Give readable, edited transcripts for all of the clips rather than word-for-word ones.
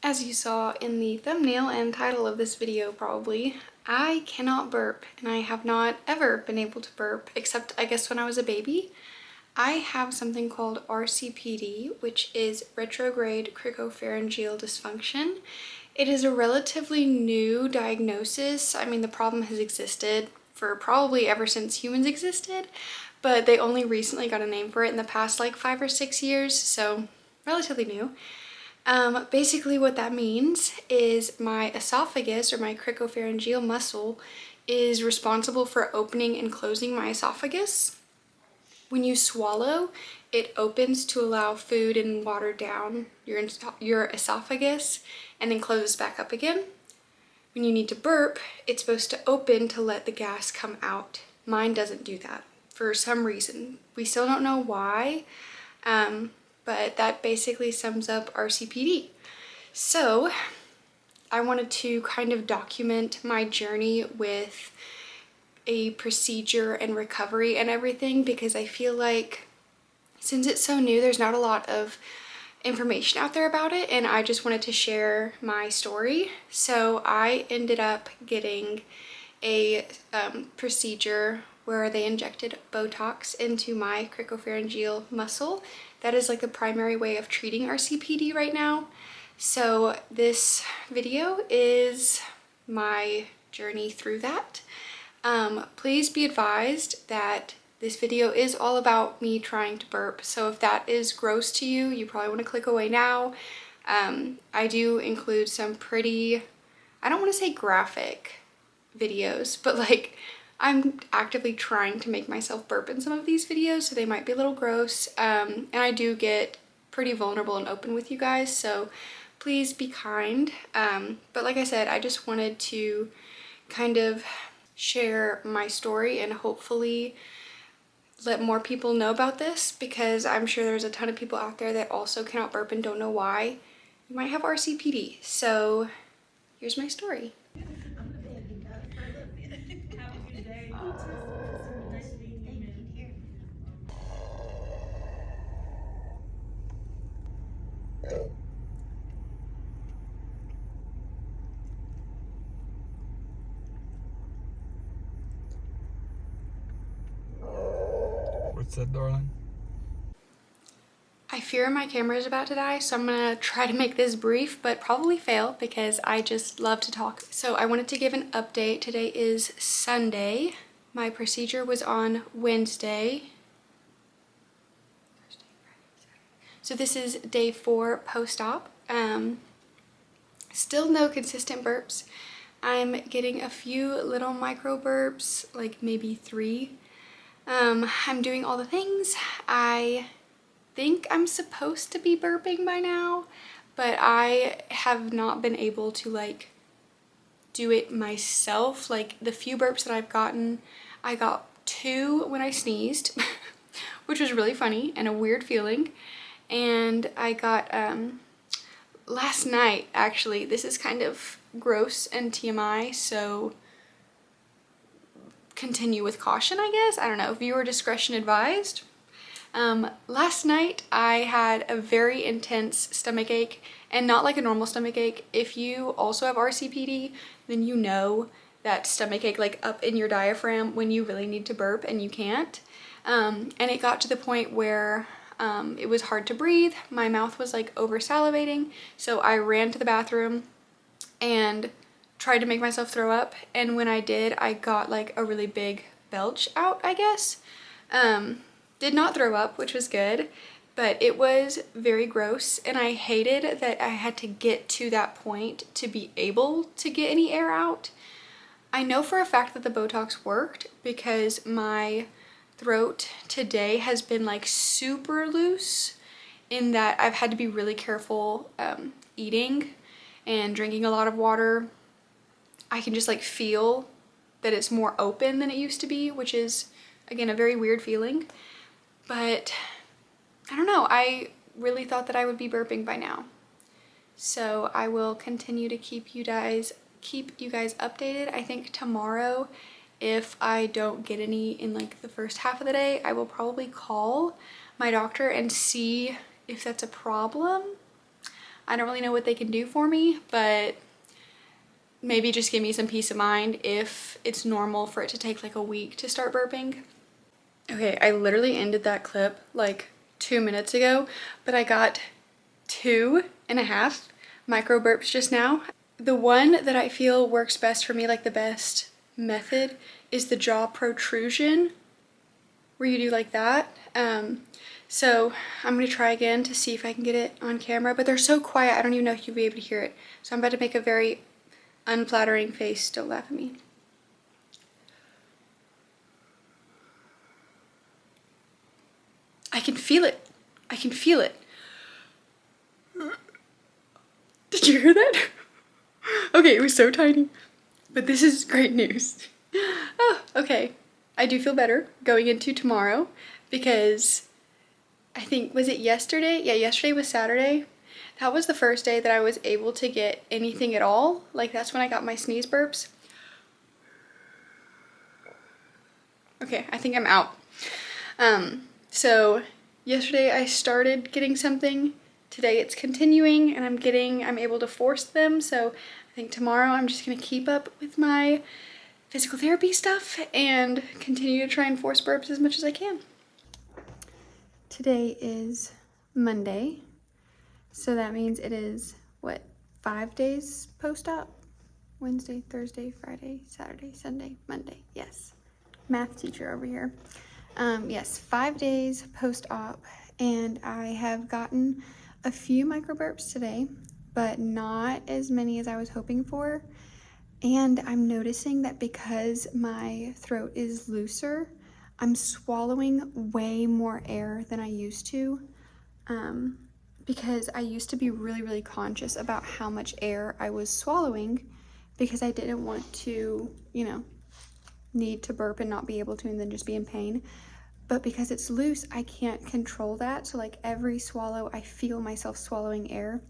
As you saw in the thumbnail and title of this video probably, I cannot burp, and I have not ever been able to burp, except I guess when I was a baby. I have something called RCPD, which is retrograde cricopharyngeal dysfunction. It is a relatively new diagnosis. I mean, the problem has existed for probably ever since humans existed, but they only recently got a name for it in the past like 5 or 6 years, so relatively new. Basically what that means is my esophagus, or my cricopharyngeal muscle, is responsible for opening and closing my esophagus. When you swallow, it opens to allow food and water down your esophagus and then closes back up again. When you need to burp, it's supposed to open to let the gas come out. Mine doesn't do that for some reason. We still don't know why. But that basically sums up RCPD. So I wanted to kind of document my journey with a procedure and recovery and everything, because I feel like since it's so new, there's not a lot of information out there about it, and I just wanted to share my story. So I ended up getting a procedure where they injected botox into my cricopharyngeal muscle. That is like the primary way of treating RCPD right now. So this video is my journey through that. Please be advised that this video is all about me trying to burp. So if that is gross to you, you probably want to click away now. I do include some pretty, I don't want to say graphic videos, but like I'm actively trying to make myself burp in some of these videos, so they might be a little gross. And I do get pretty vulnerable and open with you guys, so please be kind. But like I said, I just wanted to kind of share my story and hopefully let more people know about this, because I'm sure there's a ton of people out there that also cannot burp and don't know why. You might have RCPD. So here's my story. What's that, darling? I fear my camera is about to die, so I'm gonna try to make this brief, but probably fail because I just love to talk. So I wanted to give an update. Today is Sunday. My procedure was on Wednesday. So this is day 4 post-op. Still no consistent burps. I'm getting a few little micro burps, like maybe 3. I'm doing all the things. I think I'm supposed to be burping by now, but I have not been able to like do it myself. Like the few burps that I've gotten, I got 2 when I sneezed, which was really funny and a weird feeling. And I got last night, actually, this is kind of gross and TMI, so continue with caution, I guess. I don't know, viewer discretion advised. Last night I had a very intense stomach ache, and not like a normal stomach ache. If you also have RCPD, then you know that stomach ache like up in your diaphragm when you really need to burp and you can't. And it got to the point where it was hard to breathe. My mouth was like over salivating, so I ran to the bathroom and tried to make myself throw up, and when I did, I got like a really big belch out, I guess. Did not throw up, which was good, but it was very gross, and I hated that I had to get to that point to be able to get any air out. I know for a fact that the Botox worked because my throat today has been like super loose, in that I've had to be really careful eating and drinking a lot of water. I can just like feel that it's more open than it used to be, which is again a very weird feeling. But I don't know, I really thought that I would be burping by now. So I will continue to keep you guys updated. I think tomorrow, if I don't get any in like the first half of the day, I will probably call my doctor and see if that's a problem. I don't really know what they can do for me, but maybe just give me some peace of mind if it's normal for it to take like a week to start burping. Okay, I literally ended that clip like 2 minutes ago, but I got 2.5 micro burps just now. The one that I feel works best for me, like the best method, is the jaw protrusion, where you do like that. So I'm gonna try again to see if I can get it on camera, but they're so quiet I don't even know if you'll be able to hear it. So I'm about to make a very unflattering face. Don't laugh at me. I can feel it. I can feel it. Did you hear that? Okay, it was so tiny, but this is great news. Oh, okay. I do feel better going into tomorrow because I think, was it yesterday? Yeah, yesterday was Saturday. That was the first day that I was able to get anything at all. Like, that's when I got my sneeze burps. Okay, I think I'm out. So yesterday I started getting something. Today it's continuing and I'm able to force them. So I think tomorrow I'm just gonna keep up with my physical therapy stuff and continue to try and force burps as much as I can. Today is Monday. So that means it is, what, 5 days post-op? Wednesday, Thursday, Friday, Saturday, Sunday, Monday. Yes. Math teacher over here. Yes, 5 days post-op, and I have gotten a few micro burps today, but not as many as I was hoping for. And I'm noticing that because my throat is looser, I'm swallowing way more air than I used to. Because I used to be really, really conscious about how much air I was swallowing because I didn't want to, need to burp and not be able to and then just be in pain. But because it's loose, I can't control that. So like every swallow, I feel myself swallowing air.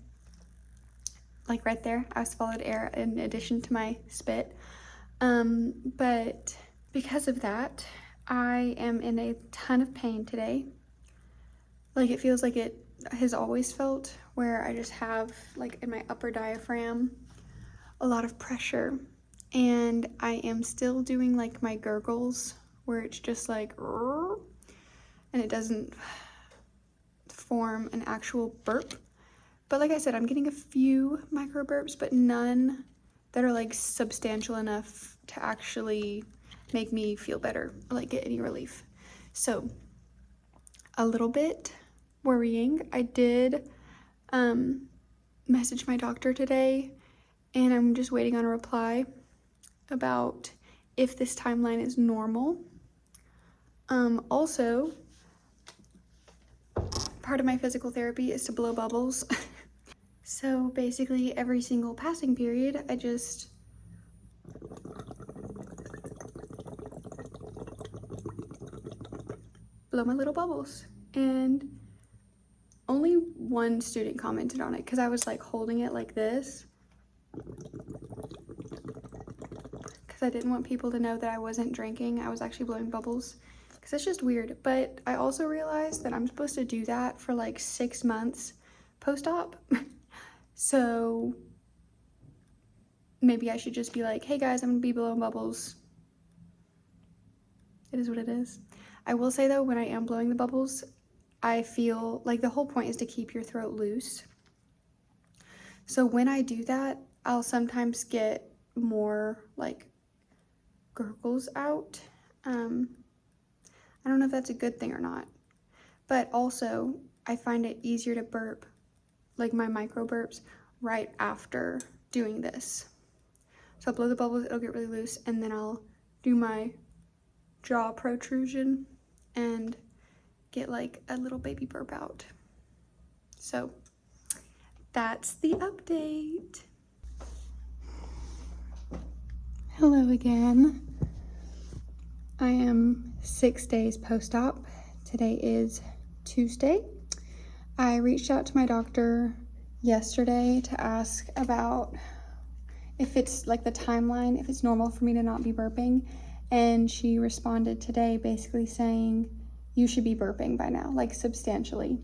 Like right there, I swallowed air in addition to my spit. But because of that, I am in a ton of pain today. Like it feels like it has always felt, where I just have like in my upper diaphragm a lot of pressure. And I am still doing like my gurgles where it's just like, and it doesn't form an actual burp. But like I said, I'm getting a few micro burps, but none that are like substantial enough to actually make me feel better or like get any relief. So a little bit worrying. I did message my doctor today and I'm just waiting on a reply about if this timeline is normal. Also, part of my physical therapy is to blow bubbles. So basically every single passing period, I just blow my little bubbles. And only one student commented on it because I was like holding it like this because I didn't want people to know that I wasn't drinking. I was actually blowing bubbles because it's just weird. But I also realized that I'm supposed to do that for like 6 months post-op. So maybe I should just be like, hey guys, I'm gonna be blowing bubbles. It is what it is. I will say though, when I am blowing the bubbles, I feel like the whole point is to keep your throat loose. So when I do that, I'll sometimes get more like gurgles out. I don't know if that's a good thing or not, but also I find it easier to burp, like my micro burps, right after doing this. So I'll blow the bubbles, it'll get really loose, and then I'll do my jaw protrusion and get like a little baby burp out. So that's the update. Hello again. I am 6 days post-op. Today is Tuesday. I reached out to my doctor yesterday to ask about if it's like the timeline, if it's normal for me to not be burping. And she responded today basically saying, you should be burping by now, like substantially.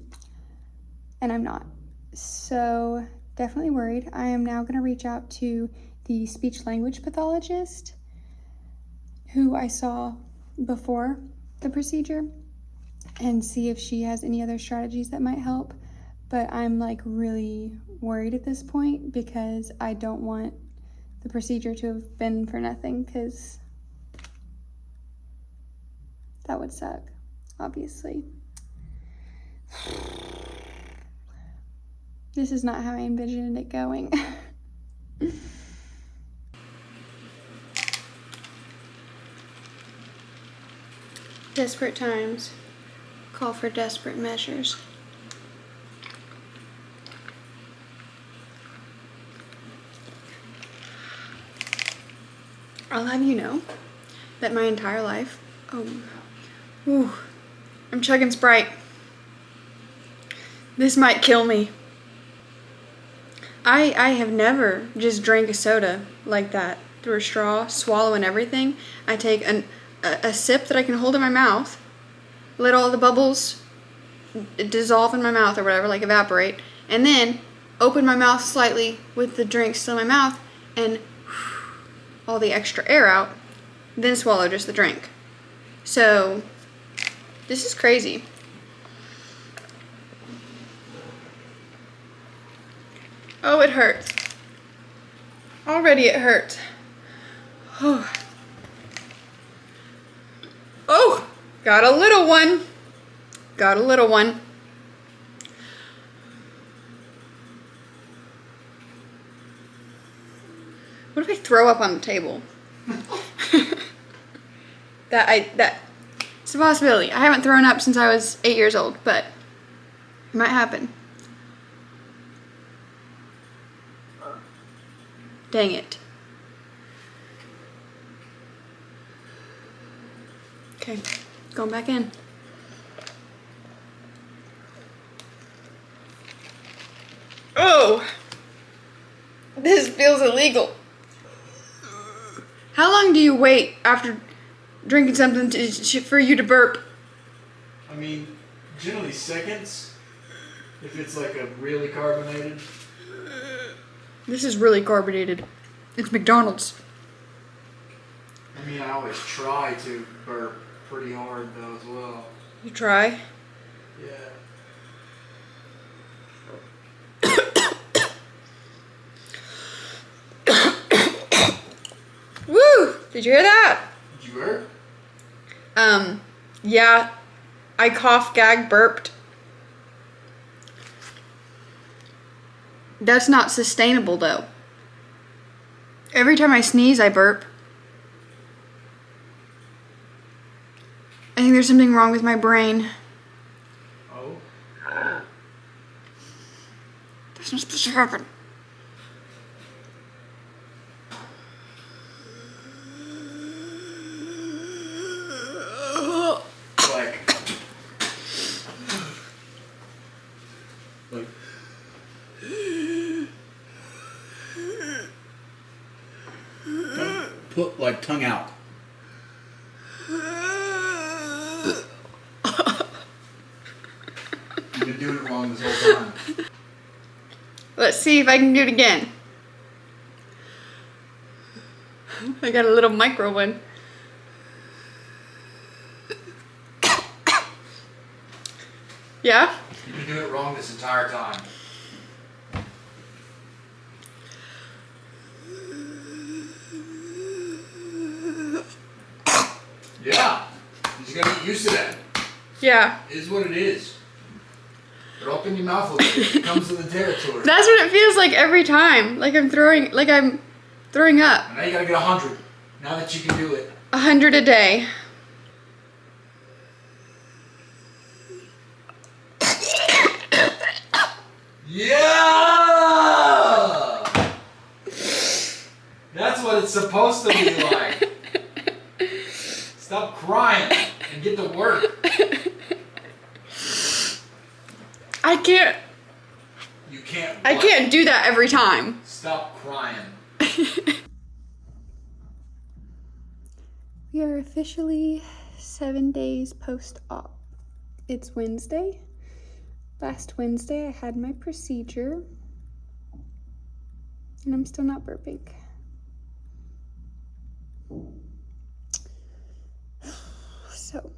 And I'm not. So definitely worried. I am now going to reach out to the speech language pathologist who I saw before the procedure and see if she has any other strategies that might help. But I'm like really worried at this point because I don't want the procedure to have been for nothing, because that would suck, obviously. This is not how I envisioned it going. Desperate times call for desperate measures. I'll have you know that my entire life, I'm chugging Sprite. This might kill me. I have never just drank a soda like that through a straw, swallowing everything. I take a sip that I can hold in my mouth, let all the bubbles dissolve in my mouth or whatever, like evaporate, and then open my mouth slightly with the drink still in my mouth and all the extra air out, then swallow just the drink. So this is crazy. Oh, it hurts. Already it hurts. Oh, got a little one. Got a little one. What if I throw up on the table? It's a possibility. I haven't thrown up since I was 8 years old, but it might happen. Dang it. Okay, going back in. Oh! This feels illegal. How long do you wait after drinking something for you to burp? I mean, generally seconds. If it's like a really carbonated. This is really carbonated. It's McDonald's. I mean, I always try to burp pretty hard though as well. You try? Yeah. Woo! Did you hear that? Did you burp? Yeah. I coughed, gagged, burped. That's not sustainable though. Every time I sneeze, I burp. I think there's something wrong with my brain. Oh. That's not supposed to happen. Put like tongue out. You've been doing it wrong this whole time. Let's see if I can do it again. I got a little micro one. Yeah? You've been doing it wrong this entire time. Yeah. You just gotta get used to that. Yeah. It is what it is. But open your mouth a little bit. It comes to the territory. That's what it feels like every time. Like I'm throwing up. And now you gotta get 100. Now that you can do it. 100 a day. Yeah! That's what it's supposed to be like. Stop crying and get to work. I can't. You can't. I can't do that every time. Stop crying. We are officially 7 days post-op. It's Wednesday. Last Wednesday I had my procedure. And I'm still not burping. So,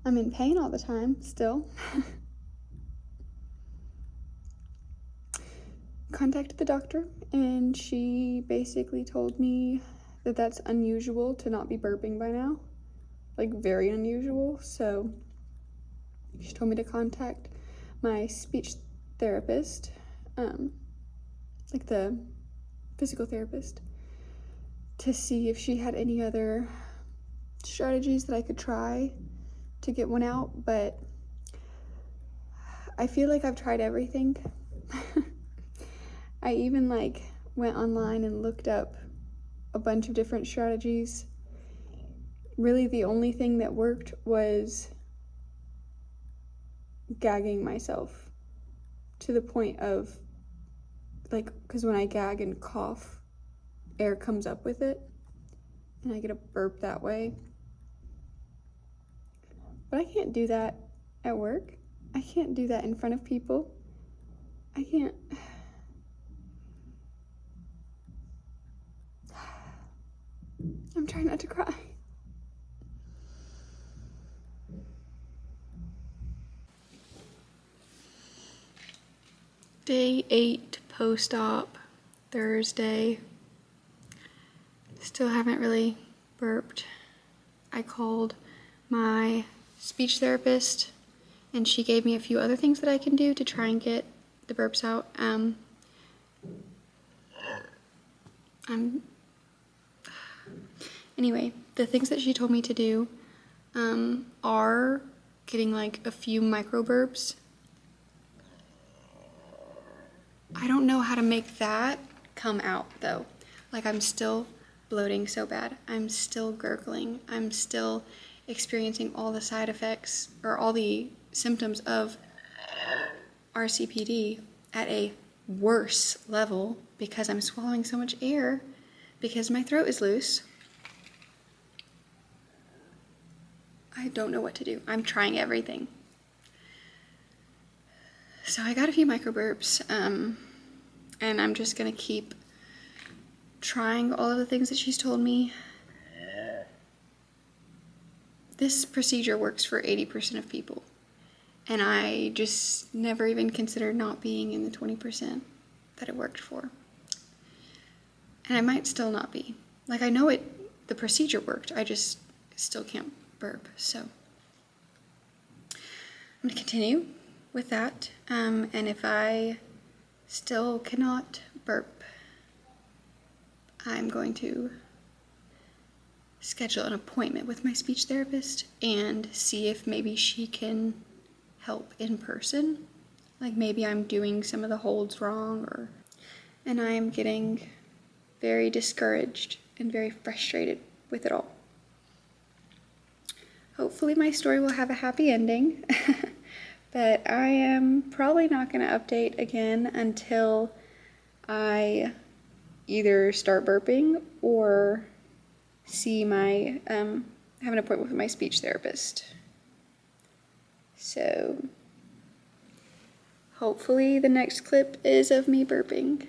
I'm in pain all the time still. Contacted the doctor, and she basically told me that that's unusual to not be burping by now. Like, very unusual. So she told me to contact my speech therapist, like the physical therapist, to see if she had any other strategies that I could try to get one out, but I feel like I've tried everything. I even went online and looked up a bunch of different strategies. Really, the only thing that worked was gagging myself to the point of, because when I gag and cough, air comes up with it, and I get a burp that way. But I can't do that at work. I can't do that in front of people. I can't. I'm trying not to cry. Day 8 post-op, Thursday. Still haven't really burped. I called my speech therapist, and she gave me a few other things that I can do to try and get the burps out. Anyway, the things that she told me to do are getting a few micro burps. I don't know how to make that come out though. I'm still bloating so bad. I'm still gurgling. I'm still experiencing all the side effects or all the symptoms of RCPD at a worse level because I'm swallowing so much air because my throat is loose. I don't know what to do. I'm trying everything. So I got a few micro burps, and I'm just gonna keep trying all of the things that she's told me. This procedure works for 80% of people, and I just never even considered not being in the 20% that it worked for. And I might still not be. I know the procedure worked, I just still can't burp, so I'm gonna continue with that, and if I still cannot burp, I'm going to schedule an appointment with my speech therapist and see if maybe she can help in person. Maybe I'm doing some of the holds wrong, and I am getting very discouraged and very frustrated with it all. Hopefully my story will have a happy ending. But I am probably not going to update again until I either start burping or see have an appointment with my speech therapist. So hopefully the next clip is of me burping.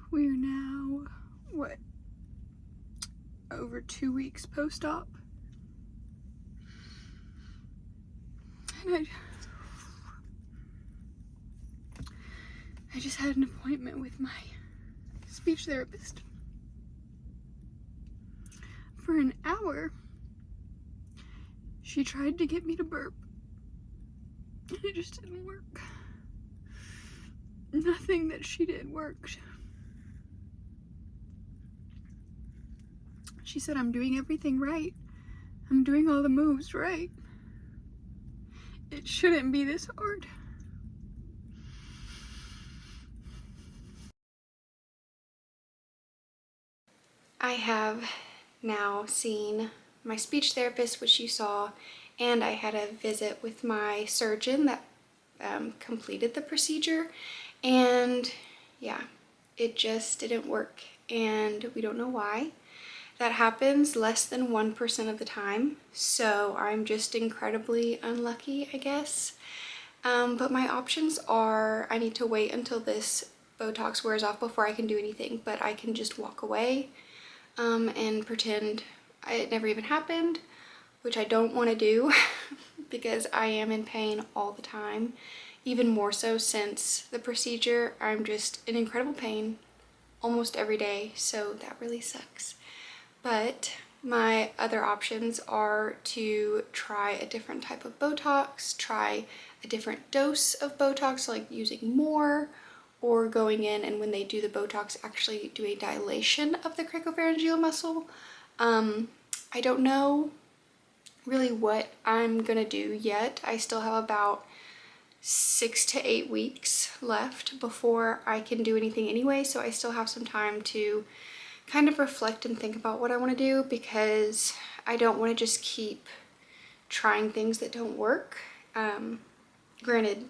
We are now, over 2 weeks post-op. And I just had an appointment with my speech therapist for an hour. She tried to get me to burp, and it just didn't work. Nothing that she did worked. She said I'm doing everything right. I'm doing all the moves right. It shouldn't be this hard. I have now seen my speech therapist, which you saw, and I had a visit with my surgeon that completed the procedure, and yeah, it just didn't work, and we don't know why. That happens less than 1% of the time, so I'm just incredibly unlucky, I guess. But my options are I need to wait until this Botox wears off before I can do anything, but I can just walk away and pretend it never even happened, which I don't want to do because I am in pain all the time, even more so since the procedure. I'm just in incredible pain almost every day, so that really sucks. But my other options are to try a different type of Botox, try a different dose of Botox, like using more, or going in and when they do the Botox actually do a dilation of the cricopharyngeal muscle. I don't know really what I'm gonna do yet. I still have about 6 to 8 weeks left before I can do anything anyway, so I still have some time to kind of reflect and think about what I want to do, because I don't want to just keep trying things that don't work. Granted,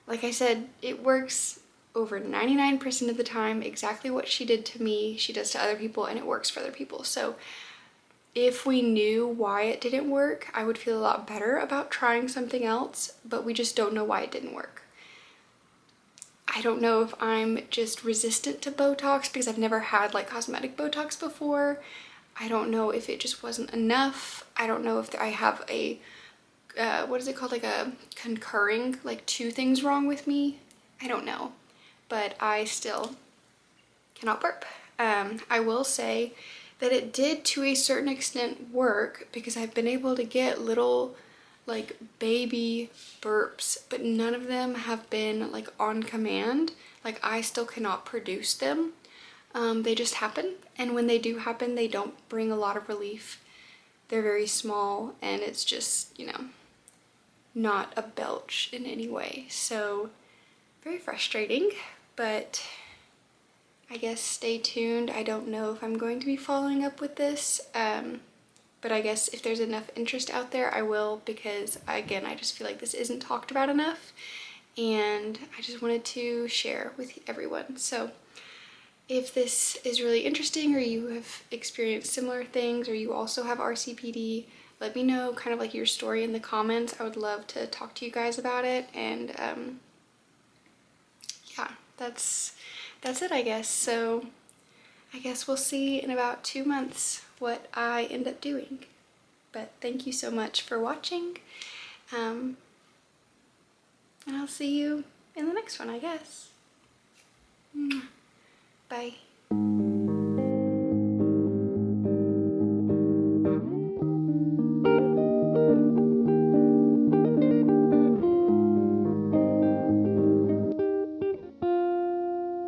like I said, it works over 99% of the time. Exactly what she did to me, she does to other people, and it works for other people. So if we knew why it didn't work, I would feel a lot better about trying something else, but we just don't know why it didn't work. I don't know if I'm just resistant to Botox because I've never had like cosmetic Botox before. I don't know if it just wasn't enough. I don't know if I have a, what is it called? Like a concurring, like two things wrong with me. I don't know, but I still cannot burp. I will say that it did to a certain extent work because I've been able to get little like baby burps, but none of them have been like on command. Like I still cannot produce them. They just happen, and when they do happen, they don't bring a lot of relief. They're very small, and it's just, you know, not a belch in any way. So very frustrating, but I guess stay tuned. I don't know if I'm going to be following up with this. But I guess if there's enough interest out there, I will, because again, I just feel like this isn't talked about enough, and I just wanted to share with everyone. So if this is really interesting, or you have experienced similar things, or you also have RCPD, let me know kind of like your story in the comments. I would love to talk to you guys about it. And yeah, that's it, I guess. So I guess we'll see in about 2 months what I end up doing. But thank you so much for watching, and I'll see you in the next one, I guess. Bye.